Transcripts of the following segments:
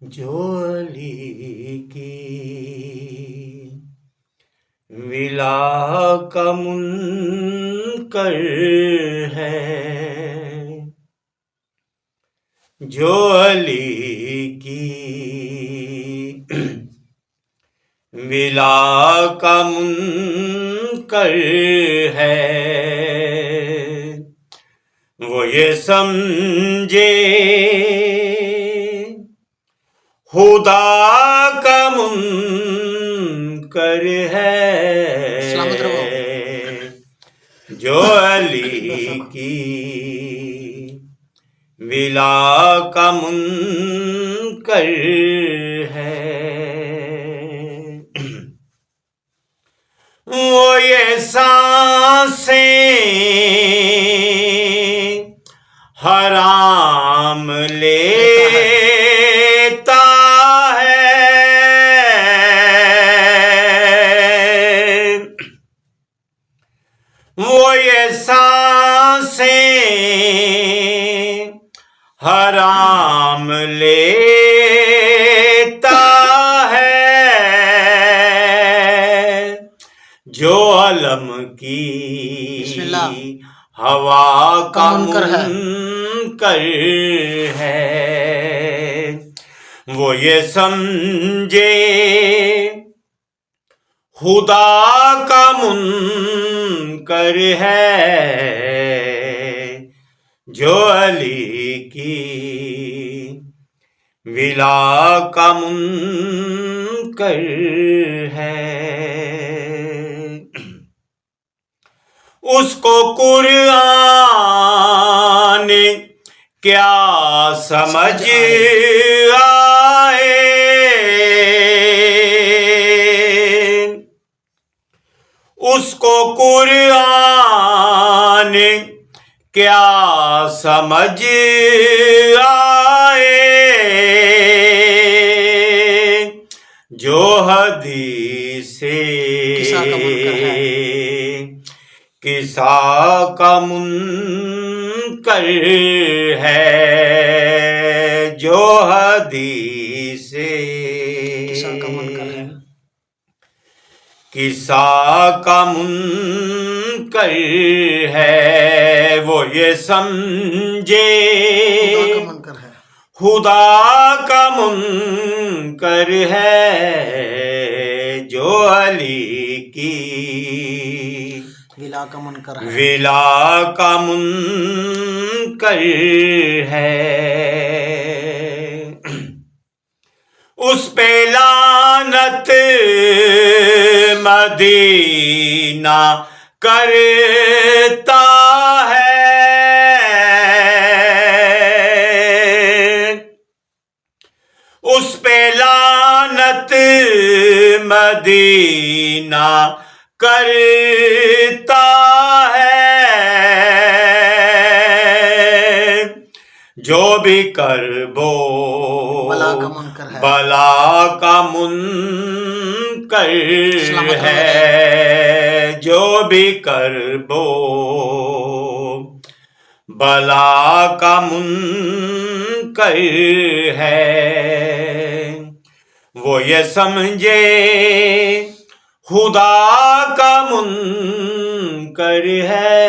جو علی کی ولا کا منکر ہے، جو علی کی ولا کا منکر ہے، وہ یہ سمجھے خدا کا منکر ہے، سلامت رہو۔ جو علی کی ولا کا منکر ہے، وہ یہ سانسیں حرام لیتا ہے، وہ یہ سانسیں حرام لیتا ہے، جو علم کی بسم اللہ ہوا کا منکر ہے، ہے، وہ یہ سمجھے خدا کا منکر ہے، جو علی کی ولا کا منکر ہے۔ اس کو قرآن کیا سمجھ آئے، اس کو قرآن کیا سمجھ آئے، جو حدیث قصہ کا منکر ہے، جو حدیث قصہ کا منکر ہے، وہ یہ سمجھے خدا کا منکر ہے، جو علی کی ولا کا منکر ہے، ولا کا منکر ہے۔ اس پہ لعنت مدینہ کرتا ہے، اس پہ لعنت مدینہ کرتا ہے، جو بھی کربو بلا کا منکر ہے، جو بھی کربو بلا کا منکر ہے، وہ یہ سمجھے خدا کا منکر ہے،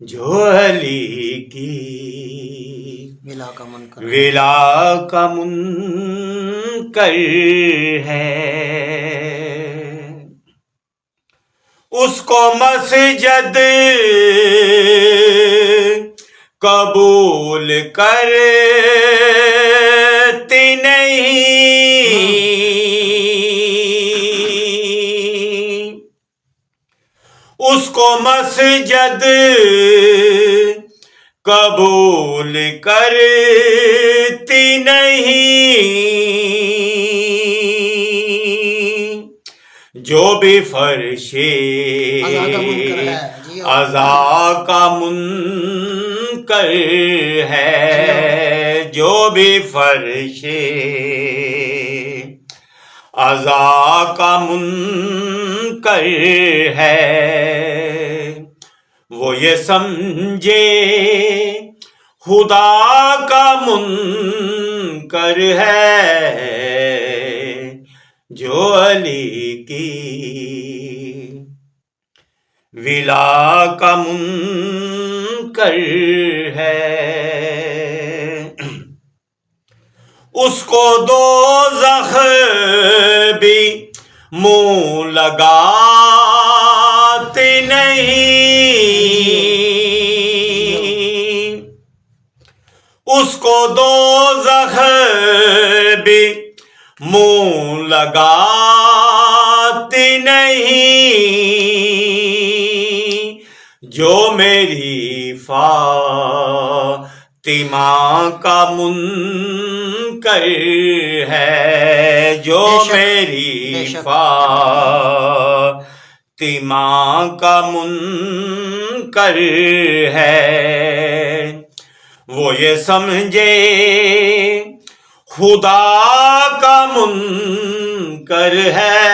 جو علی کی ولا کا منکر ہے۔ اس کو مسجد قبول کرتی نہیں، اس کو مسجد قبول کرتی نہیں، جو بھی فرش عزا کا منکر ہے، جو بھی فرش عزا کا منکر ہے، وہ یہ سمجھے خدا کا منکر منکر ہے جو علی کی ولا کا منکر ہے، اس کو دوزخ بھی منہ لگاتے نہیں، اس کو دوزخ بھی منہ لگاتے نہیں، جو میری فاطمہ کا منکر ہے، جو میری فاطمہ کا منکر ہے، وہ یہ سمجھے خدا کا منکر ہے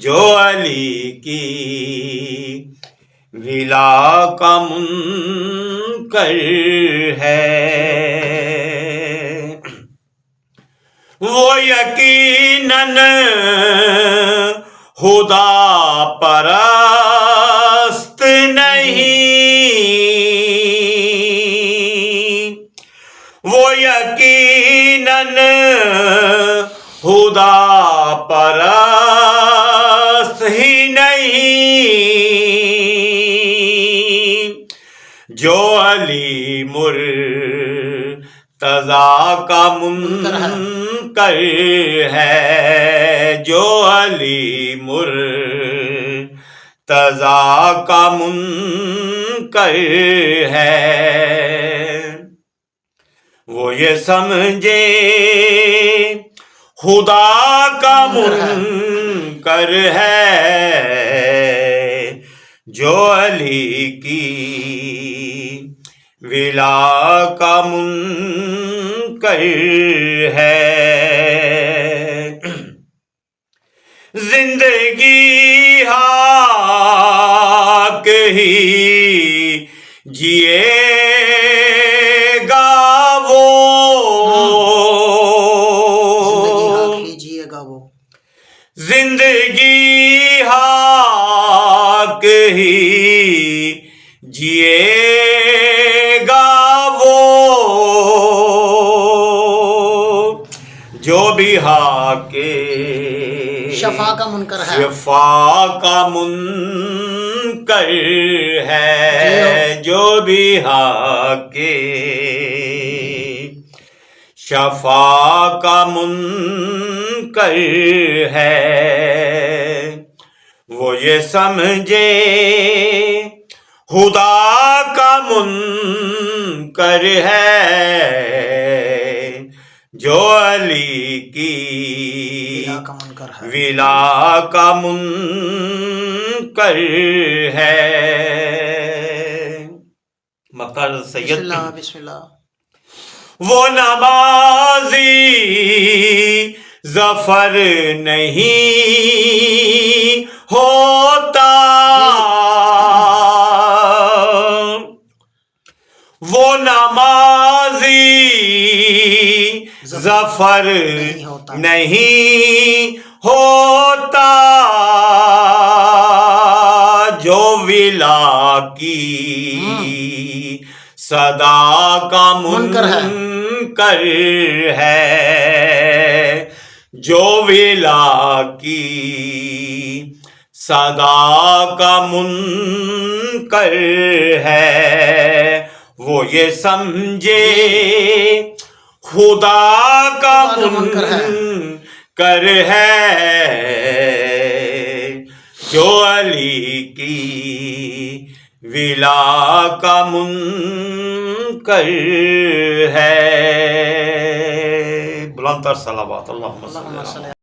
جو علی کی ولا کا منکر ہے، وہ یقیناً خدا پرست نہیں، وہ یقیناً خدا پرست ہی نہیں، جو علی مرتضیٰ کا منکر ہے، جو علی مرتضیٰ کا منکر ہے، وہ یہ سمجھے خدا کا منکر ہے جو علی کی ولا کا منکر ہے، زندگی حق ہی جیے گا وہ، زندگی حق ہی جیے گا وہ، جو بھی حق شفا کا منکر ہے، شفا کا منکر ہے، جو بھی حق شفا کا منکر ہے، وہ یہ سمجھے خدا کا منکر ہے جو علی کی ولا کا منکر ہے۔ مقر سید بسم اللہ وہ نمازی ظفر نہیں ہوتا، وہ نمازی ظفر نہیں ہوتا، جو ولا کی صدا کا منکر ہے، جو ولا کی صدا کا منکر ہے، وہ یہ سمجھے خدا کا منکر ہے جو علی کی ولا کا منکر ہے۔ بلند تر صلوات اللہم صلی اللہ علیہ وسلم۔